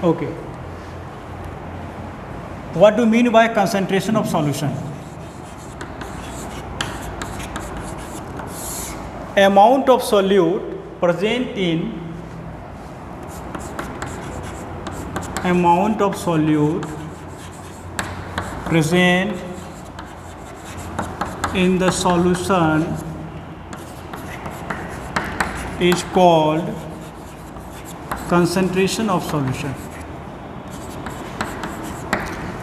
Okay. What do you mean by concentration of solution? Amount of solute present in the solution is called concentration of solution.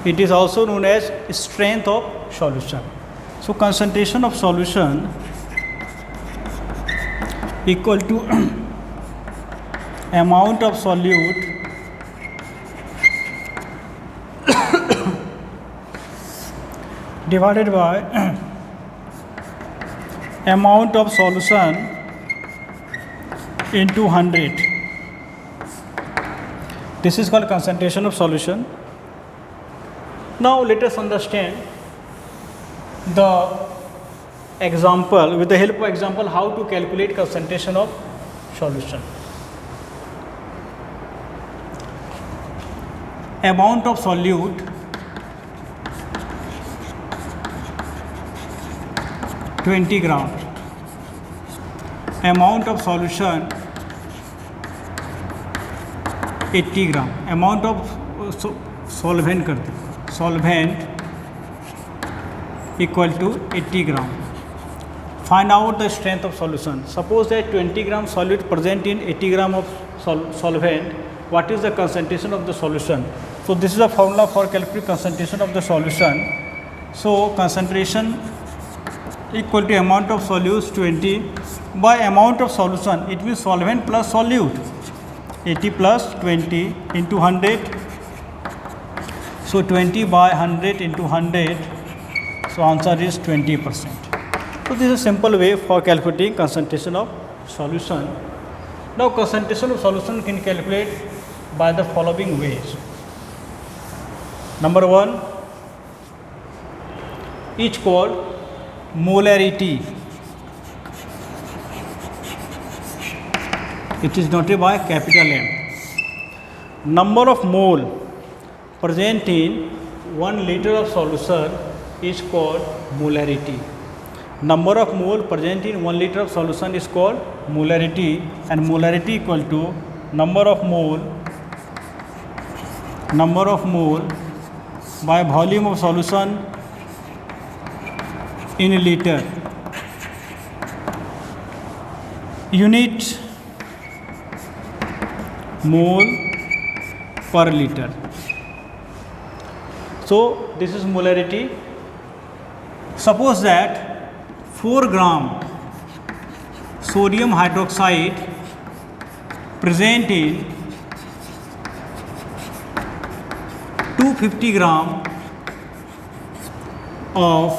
It is also known as strength of solution. So concentration of solution equal to amount of solute divided by amount of solution into 100. This is called concentration of solution. Now let us understand the example, with the help of example, how to calculate concentration of solution. Amount of solute 20 gram. Amount of solution 80 gram. Amount of solvent करते हैं, solvent equal to 80 gram. Find out the strength of solution. Suppose that 20 gram solute present in 80 gram of solvent. What is the concentration of the solution? So this is a formula for calculating concentration of the solution. So concentration equal to amount of solute 20 by amount of solution. It means solvent plus solute. 80 plus 20 into 100. So 20 by 100 into 100. So answer is 20%. So this is a simple way for calculating concentration of solution. Now concentration of solution can calculate by the following ways. Number one, each called molarity. It is noted by capital M. Number of mole present in 1 liter of solution is called molarity. Number of mole present in 1 liter of solution is called molarity, and molarity equal to number of mole by volume of solution in liter. Unit mole per liter. So this is molarity. Suppose that 4 gram sodium hydroxide present in 250 gram of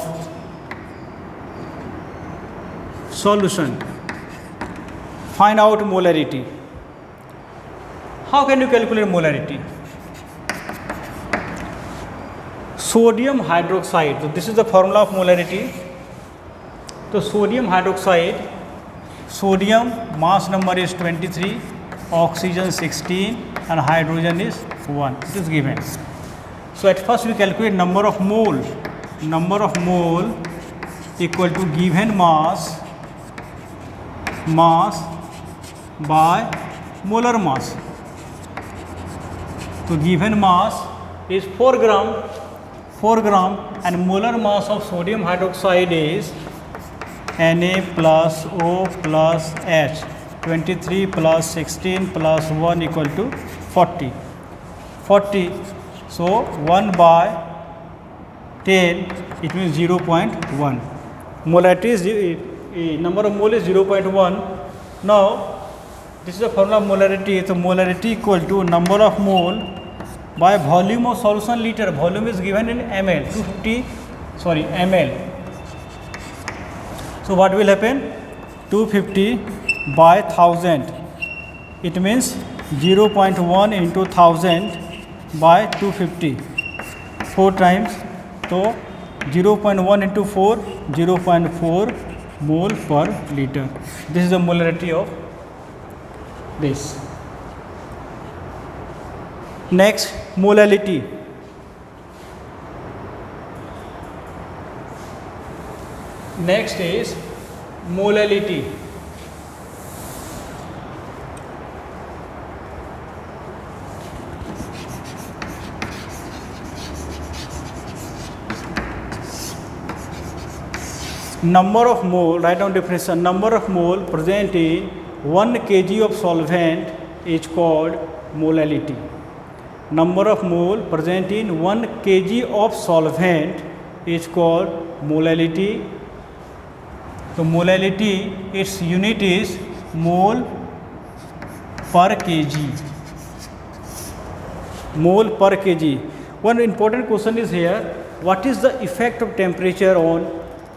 solution. Find out molarity. How can you calculate molarity? Sodium hydroxide. So this is the formula of molarity. So sodium hydroxide, sodium mass number is 23, oxygen 16 and hydrogen is 1. It is given. So at first we calculate number of mole. Number of mole equal to given mass by molar mass. So given mass is 4 gram and molar mass of sodium hydroxide is Na plus O plus H. 23 plus 16 plus 1 equal to 40. So 1 by 10, it means 0.1. Molarity is number of mole is 0.1. Now this is the formula of molarity. So molarity equal to number of mole by volume of solution liter. Volume is given in ml. ml. So what will happen? 250 by 1000. It means 0.1 into 1000 by 250. 4 times. So 0.1 into 4, 0.4 mole per liter. This is the molarity of this. Next, molality. Next is molality. Number of mole, write down definition. Number of mole present in 1 kg of solvent is called molality. Number of mole present in 1 kg of solvent is called molality. So molality, its unit is mole per kg. Mole per kg. One important question is here, what is the effect of temperature on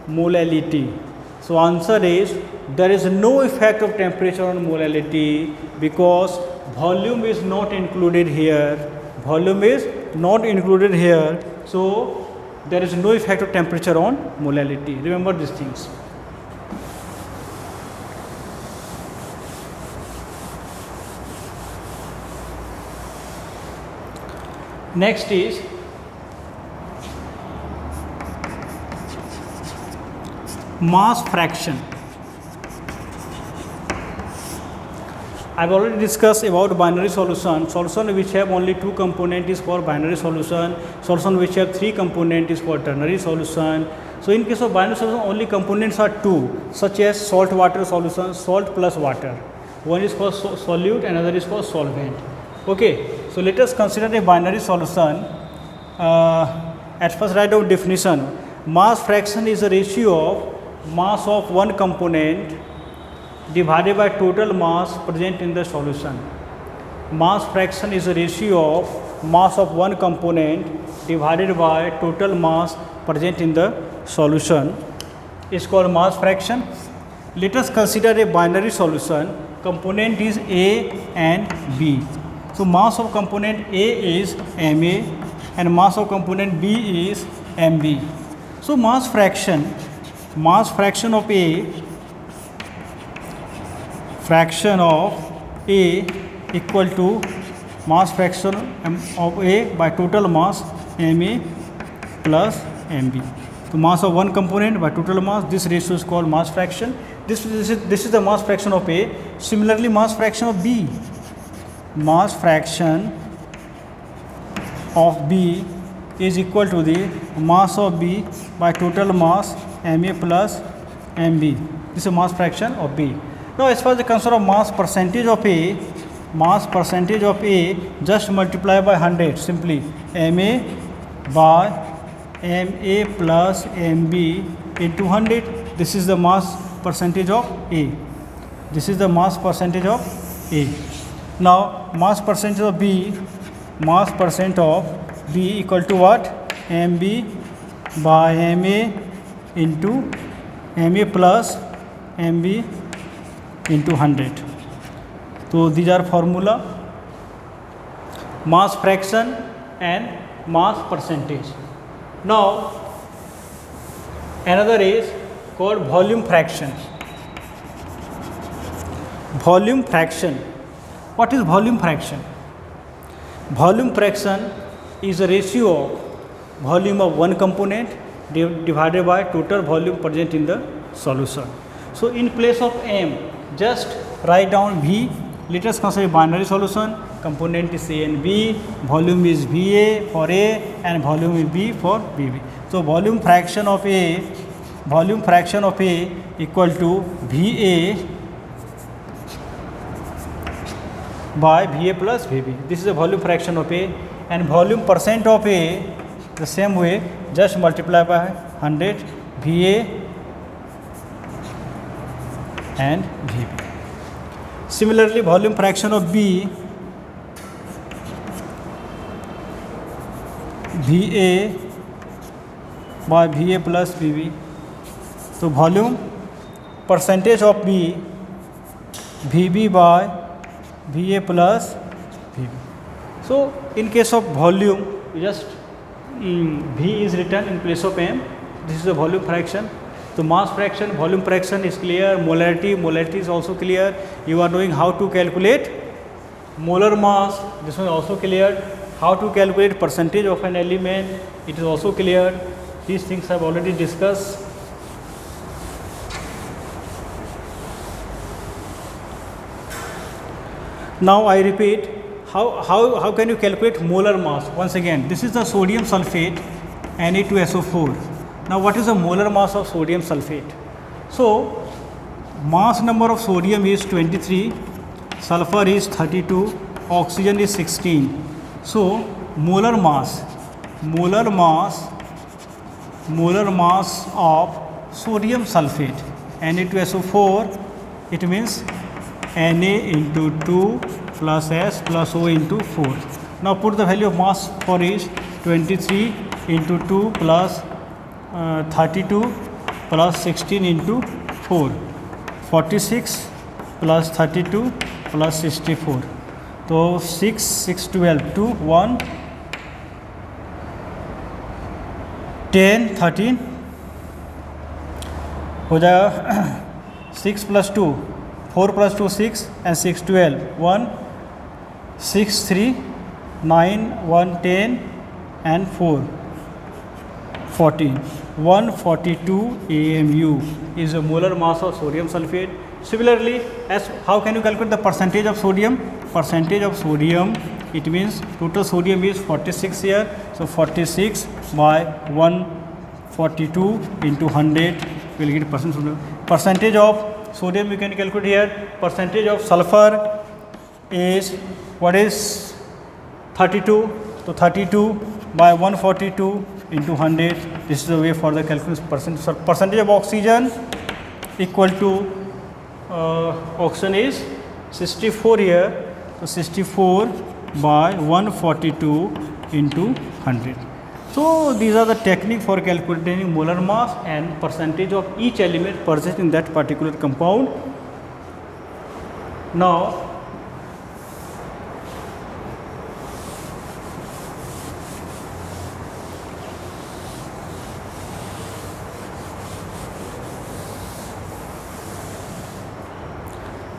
molality? So answer is, there is no effect of temperature on molality because volume is not included here. Volume is not included here. So there is no effect of temperature on molality. Remember these things. Next is mass fraction. I have already discussed about binary solution. Solution which have only 2 components is for binary solution. Solution which have 3 components is for ternary solution. So in case of binary solution, only components are 2, such as salt water solution, salt plus water. One is for solute, another is for solvent. Okay, so let us consider a binary solution. At first write down definition. Mass fraction is a ratio of mass of one component divided by total mass present in the solution. Mass fraction is a ratio of mass of one component divided by total mass present in the solution. Is called mass fraction. Let us consider a binary solution. Component is A and B. So mass of component A is Ma and mass of component B is Mb. So mass fraction of A equal to mass fraction of A by total mass Ma plus Mb. So mass of one component by total mass, this ratio is called mass fraction. This is the mass fraction of A. Similarly, mass fraction of B. Mass fraction of B is equal to the mass of B by total mass Ma plus Mb. This is mass fraction of B. Now as far as the concern of mass percentage of A, just multiply by 100 simply. Ma by Ma plus Mb into 100. This is the mass percentage of A. This is the mass percentage of A. Now mass percentage of B equal to what? Mb by Ma into Ma plus Mb into 100. So these are formula: mass fraction and mass percentage. Now another is called volume fraction. Volume fraction. What is volume fraction? Volume fraction is a ratio of volume of one component divided by total volume present in the solution. So in place of M, just write down V. Let us consider binary solution. Component is A and B. Volume is Va for A and volume is B for Bb. So volume fraction of A equal to Va by Va plus Vb. This is the volume fraction of A, and volume percent of A the same way, just multiply by 100 Va and Vb. Similarly, volume fraction of B, Va by Va plus Vb. So volume percentage of B, Vb by Va plus Vb. So in case of volume, just V is written in place of M. This is the volume fraction. So mass fraction, volume fraction is clear. Molarity is also clear. You are knowing how to calculate Molar mass, this one also cleared. How to calculate percentage of an element, it is also cleared. These things I have already discussed. Now I repeat, how can you calculate molar mass? Once again, this is the sodium sulfate Na2SO4. Now what is the molar mass of sodium sulfate? So mass number of sodium is 23, sulfur is 32, oxygen is 16. So molar mass of sodium sulfate Na2SO4, it means Na into 2 plus S plus O into 4. Now put the value of mass for each. 23 into 2 plus 32 plus 16 into 4. 46 plus 32 plus 64. So 6, 6, 12, 2, 1, 10, 13 हो जाएगा 6 plus 2, 4 plus 2, 6 and 6, 12, 1, 6, 3, 9, 1, 10 and 4, 14. 142 AMU is the molar mass of sodium sulfate. Similarly, as how can you calculate the percentage of sodium? Percentage of sodium, it means total sodium is 46 here. So 46 by 142 into 100 will get percentage of sodium you can calculate here. Percentage of sulfur is what is 32. So 32 by 142 into 100. This is the way for the calculation percentage of oxygen equal to oxygen is 64 here. So 64 by 142 into 100. So these are the technique for calculating molar mass and percentage of each element present in that particular compound. Now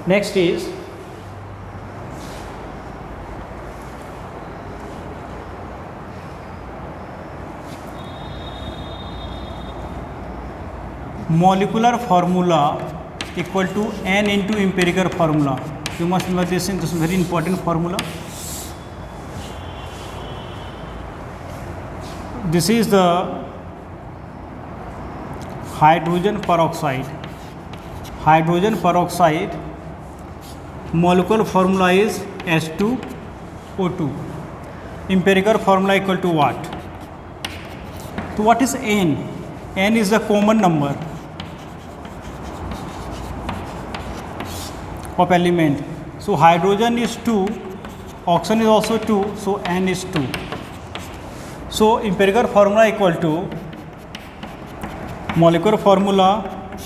next is molecular formula equal to N into empirical formula. You must remember this is very important formula. This is the hydrogen peroxide. Hydrogen peroxide molecular formula is H2O2. Empirical formula equal to what? So what is N? N is the common number of element. So hydrogen is 2, oxygen is also 2, so N is 2. So empirical formula equal to molecular formula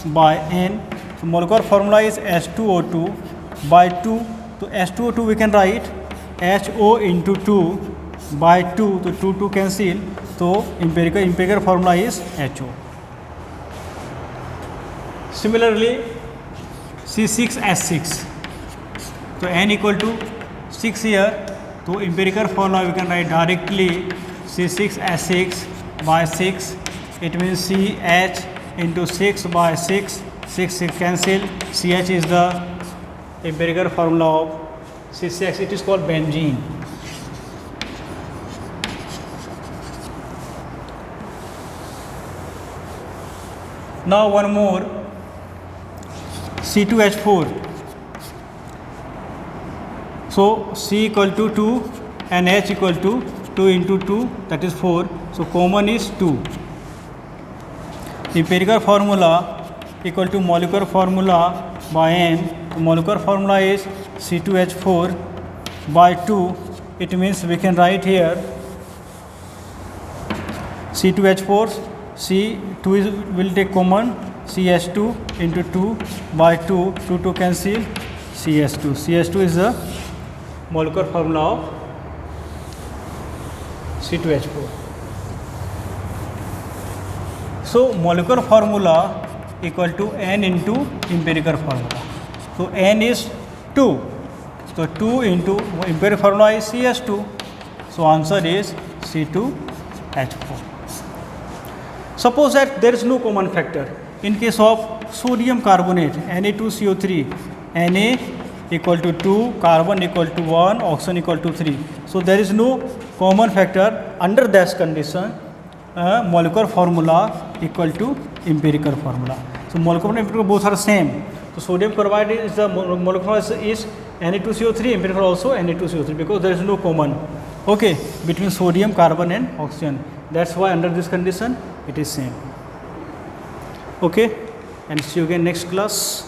by N. So molecular formula is H2O2 by 2. So H2O2 we can write HO into 2 by 2. So 2 cancel. So empirical formula is HO. Similarly, C6H6. So N equal to 6 here. So empirical formula we can write directly C6H6 by 6. It means CH into 6 by 6. 6 cancel. CH is the empirical formula of C6. It is called benzene. Now one more, C2H4. So C equal to 2 and H equal to 2 into 2, that is 4. So common is 2. Empirical formula equal to molecular formula by N. So molecular formula is C2H4 by 2. It means we can write here C2H4. C2 will take common, CH2 into 2 by 2, 2 cancel, CH2. CH2 is the molecular formula of C2H4. So molecular formula equal to N into empirical formula. So N is 2. So 2 into empirical formula is CS2. So answer is C2H4. Suppose that there is no common factor. In case of sodium carbonate, Na2CO3, Na equal to 2, carbon equal to 1, oxygen equal to 3. So there is no common factor. Under that condition, molecular formula equal to empirical formula. So molecular and empirical both are same. So sodium chloride is the molecular is Na2CO3, empirical also Na2CO3, because there is no common, okay, between sodium, carbon and oxygen. That's why under this condition it is same. Okay, and see you again next class.